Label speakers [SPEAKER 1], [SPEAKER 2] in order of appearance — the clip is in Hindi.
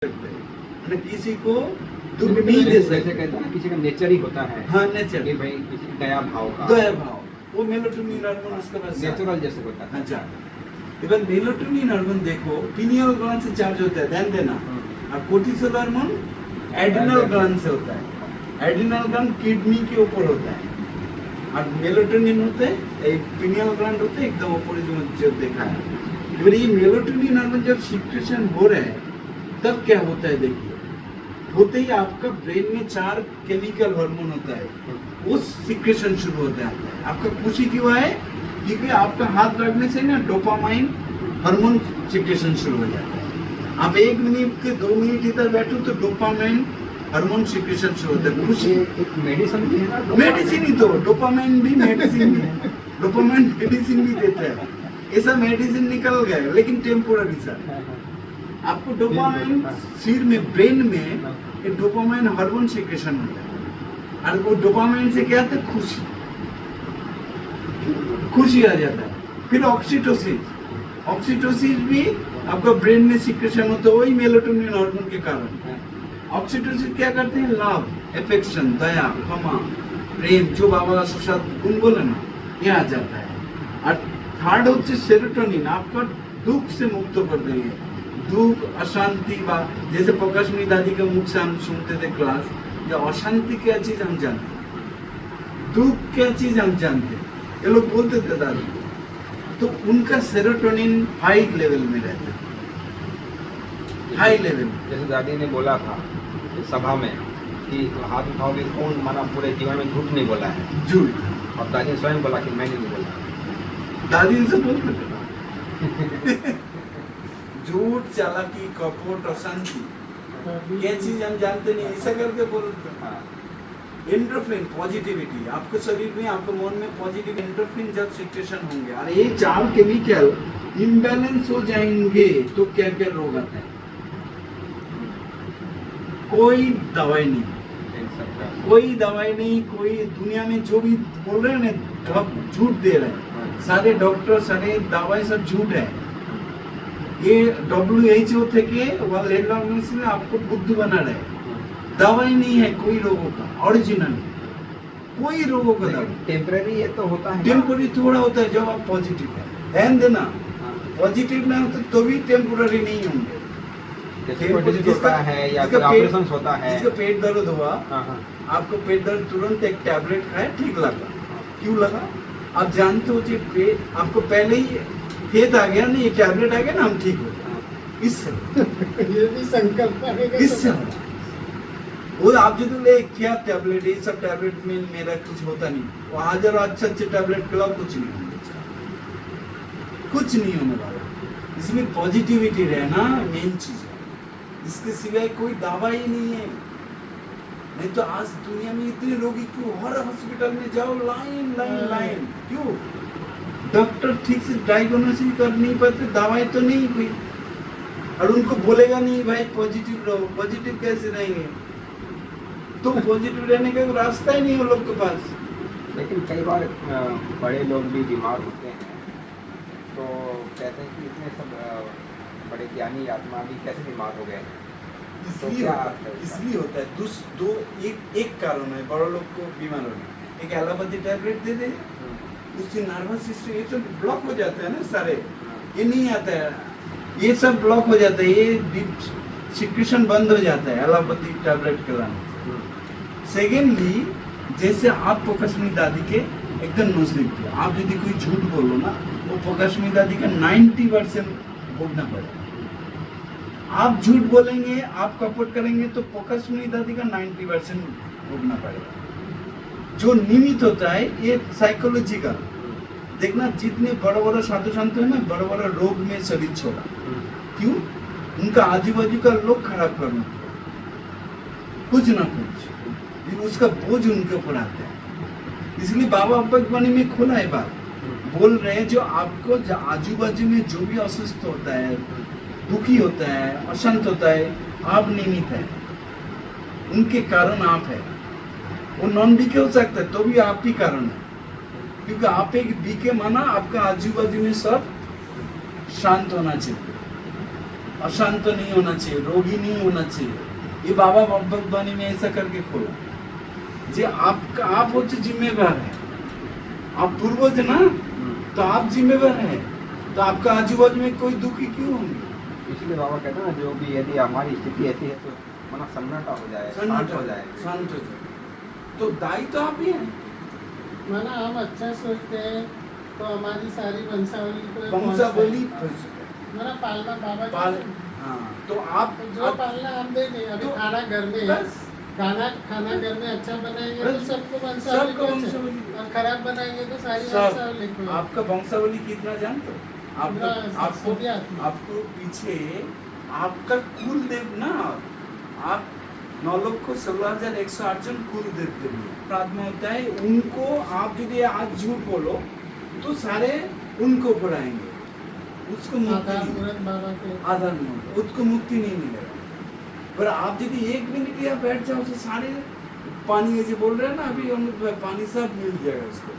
[SPEAKER 1] किसी को दुख नहीं दे सकते।
[SPEAKER 2] जैसे कहते हैं किसी का नेचर ही होता है।
[SPEAKER 1] हाँ, नेचर
[SPEAKER 2] कि भाई किसी दया भाव का,
[SPEAKER 1] दया भाव, वो मेलाटोनिन हार्मोन उसका बस
[SPEAKER 2] नेचुरल जैसे होता है।
[SPEAKER 1] अच्छा, इवन मेलाटोनिन हार्मोन देखो पिनियल ग्लैंड से चार्ज होता है, ध्यान देना। और कोर्टिसोल हार्मोन एड्रिनल ग्लैंड से होता है। एड्रिनल ग्लैंड किडनी के ऊपर होता है और मेलाटोनिन होता है पिनियल ग्लैंड होता है एकदम ऊपर जो देखा है। इवन ये मेलाटोनिन हार्मोन जब सिक्रेशन हो रहा है तब क्या होता है देखिए, होते ही आपका ब्रेन में 4 केमिकल हार्मोन होता है, वो सिक्रेशन शुरू होता है। आपका खुशी क्यों है? क्योंकि आपका हाथ रखने से ना डोपामाइन हार्मोन सिक्रेशन शुरू हो जाता है। आप 1 मिनट के 2 मिनट इधर बैठो तो डोपामाइन हार्मोन सिक्रेशन शुरू होता है। खुशी
[SPEAKER 2] एक मेडिसिन भी है ना,
[SPEAKER 1] मेडिसिन ही तो डोपामाइन भी मेडिसिन भी डोपामाइन मेडिसिन भी देता है। ऐसा मेडिसिन निकल गया लेकिन टेम्पोररी सा। आपको डोपामाइन सिर में ब्रेन में एक डोपामाइन हार्मोन सिक्रेशन होता है और वो डोपामाइन से क्या आता है? खुशी, खुशी आ जाता है। फिर ऑक्सीटोसिन, ऑक्सीटोसिन भी आपका ब्रेन में सिक्रेशन होता है वही मेलाटोनिन हार्मोन के कारण। ऑक्सीटोसिन क्या करते हैं? लव, अफेक्शन, दया, क्षमा, प्रेम, जो बाबा साथ गुण बोले ना, ये आ जाता है। और थर्ड होता है सेरोटोनिन, आपका दुख से मुक्त कर देंगे। दुख, अशांति बा जैसे प्रकाशमणि दादी के मुख से हम सुनते थे क्लास, ये अशांति क्या चीज हम जानते, दुख क्या चीज हम जानते, ये लोग बोलते थे दादी, तो उनका सेरोटोनिन हाई लेवल में रहता है, हाई लेवल।
[SPEAKER 2] जैसे दादी ने बोला था सभा में कि हाथ उठाओगे कौन माना पूरे जीवन में झूठ नहीं बोला है,
[SPEAKER 1] झूठ।
[SPEAKER 2] और दादी ने स्वयं बोला कि मैंने नहीं बोला।
[SPEAKER 1] दादी से बोलते थे झूठ, चालाकी, कपट, अशांति ये चीज हम जानते नहीं, ऐसा करके बोलते।
[SPEAKER 2] हाँ।
[SPEAKER 1] एंडोर्फिन, पॉजिटिविटी, आपके शरीर में आपके मन में पॉजिटिव एंडोर्फिन जब सिक्रेशन होंगे और ये 4 केमिकल इम्बैलेंस हो जाएंगे तो क्या क्या रोग आता है? कोई दवाई नहीं, कोई दवाई नहीं, कोई दुनिया में जो भी बोल रहे हैं ना सब झूठ दे रहे हैं, सारे डॉक्टर सारे दवाई सब झूठ है। ये WHO থেকে वर्ल्ड हेल्थ ऑर्गेनाइजेशन में आपको बुद्ध बना रहे, दवाई नहीं है कोई रोगों का, ओरिजिनल कोई रोगों का दवाई।
[SPEAKER 2] टेम्पररी ये तो होता है,
[SPEAKER 1] टेम्पररी थोड़ा होता है जब आप पॉजिटिव है, ध्यान देना। पॉजिटिव ना हो तो भी टेम्पररी नहीं होंगे।
[SPEAKER 2] होता है या फिर ऑपरेशन होता है।
[SPEAKER 1] जिसका पेट दर्द हुआ,
[SPEAKER 2] हाँ।
[SPEAKER 1] आपको पेट दर्द तुरंत एक टैबलेट खाए, ठीक लगा। क्यों लगा? आप जानते हो जी पेट आपको पहले ही फेत आ गया ना, ये टैबलेट आ गया ना, हम ठीक हो गए। इससे
[SPEAKER 3] ये भी संकल्प है।
[SPEAKER 1] इससे वो आप जो ले क्या टैबलेट, ये सब टैबलेट में मेरा कुछ होता नहीं, वो हजार अच्छे टैबलेट खिलाओ कुछ नहीं होने, कुछ नहीं होने वाला। इसमें पॉजिटिविटी रहना मेन चीज है, इसके सिवाय कोई दवा ही नहीं है। नहीं तो आज दुनिया में इतने रोगी क्यों? हर हॉस्पिटल में जाओ लाइन लाइन लाइन, क्यों? डॉक्टर ठीक से डायग्नोसिस कर नहीं पाते, दवाई तो नहीं कोई, और उनको बोलेगा नहीं भाई पॉजिटिव रहो, पॉजिटिव कैसे रहेंगे? तो पॉजिटिव रहने का रास्ता ही नहीं है लोग के पास।
[SPEAKER 2] लेकिन कई बार बड़े लोग भी बीमार होते हैं तो कहते हैं कि इतने सब बड़े ज्ञानी आत्मा भी कैसे बीमार हो गए?
[SPEAKER 1] इसलिए होता है एक कारण है बड़े लोग को बीमार होने, एक एलोपैथी टैबलेट दे दे, उससे नर्वस सिस्टम ये सब ब्लॉक हो जाता है ना, सारे ये नहीं आता है, ये सब ब्लॉक हो जाता है, ये सिक्रेशन बंद हो जाता है एलोपैथी टैबलेट के लाने से। सेकेंडली, जैसे आप प्रकाशमणि दादी के एकदम नजदीक थे, आप यदि कोई झूठ बोलो ना, वो प्रकाशमणि दादी का 90% भोगना पड़ेगा। आप झूठ बोलेंगे, आप कपट करेंगे तो प्रकाशमणि दादी का 90% भोगना पड़ेगा। जो निमित्त होता है ये साइकोलॉजिकल, देखना जितने बड़ा बड़ा साधु संत है ना, बड़ा बड़ा रोग में शरीर छोड़ा, क्यों? उनका आजू बाजू का लोग खराब करना कुछ ना कुछ, उसका बोझ उनके ऊपर आता है। इसलिए बाबा अब्बा में खोला है बात, बोल रहे हैं जो आपको आजू बाजू में जो भी अस्वस्थ होता है, दुखी होता है, अशांत होता है, आप निमित्त है, उनके कारण आप है। वो नॉन बीके हो सकता है तो भी आप ही कारण है, क्योंकि आप एक बीके माना, आपका आजू बाजू में सब शांत होना चाहिए। अशांत नहीं होना चाहिए, रोगी नहीं होना चाहिए। ये बाबा भगवानी में ऐसा करके खोला जे आपका आप होते जिम्मेदार है, आप पूर्वज ना, तो आप जिम्मेदार है, तो आपका आजू बाजू में कोई दुखी क्यों होंगे?
[SPEAKER 2] इसलिए बाबा कहते हैं ना, जो भी यदि हमारी स्थिति ऐसी है तो मना सन्नाटा हो जाए, शांत हो जाए।
[SPEAKER 1] शांत हो जाए, तो दाई तो आप ही हैं।
[SPEAKER 3] माना हम अच्छा सोचते हैं तो हमारी सारी वंशावली को
[SPEAKER 1] वंशावली
[SPEAKER 3] माना पालना बाबा की-
[SPEAKER 1] पाल, हाँ, तो आप
[SPEAKER 3] तो जो पालना हम देंगे। अभी
[SPEAKER 1] तो
[SPEAKER 3] खाना घर में है,
[SPEAKER 1] बस
[SPEAKER 3] खाना घर में अच्छा बनाएंगे तो
[SPEAKER 1] बस,
[SPEAKER 3] सबको वंशावली
[SPEAKER 1] सबको
[SPEAKER 3] को अच्छा,
[SPEAKER 1] वंशावली।
[SPEAKER 3] और खराब बनाएंगे तो सारी वंशावली
[SPEAKER 1] सब
[SPEAKER 3] को।
[SPEAKER 1] आपका वंशावली कितना जानते हो? आपको
[SPEAKER 3] पूरा
[SPEAKER 1] आपको
[SPEAKER 3] सभी आत्मा।
[SPEAKER 1] आपको पीछे आपका कुल देव ना, आप 9,16,108 जन कुल देव देवी प्रार्थना होता है उनको। आप यदि आज झूठ बोलो तो सारे उनको पढ़ाएंगे, उसको मुक्ति
[SPEAKER 3] आधार
[SPEAKER 1] नहीं,
[SPEAKER 3] मूर्त बाबा के
[SPEAKER 1] आधार मूर्त, उसको मुक्ति नहीं मिलेगा। पर आप यदि 1 मिनट या बैठ जाओ तो सारे पानी ऐसे बोल रहे हैं ना, अभी हम पानी सब मिल जाएगा उसको।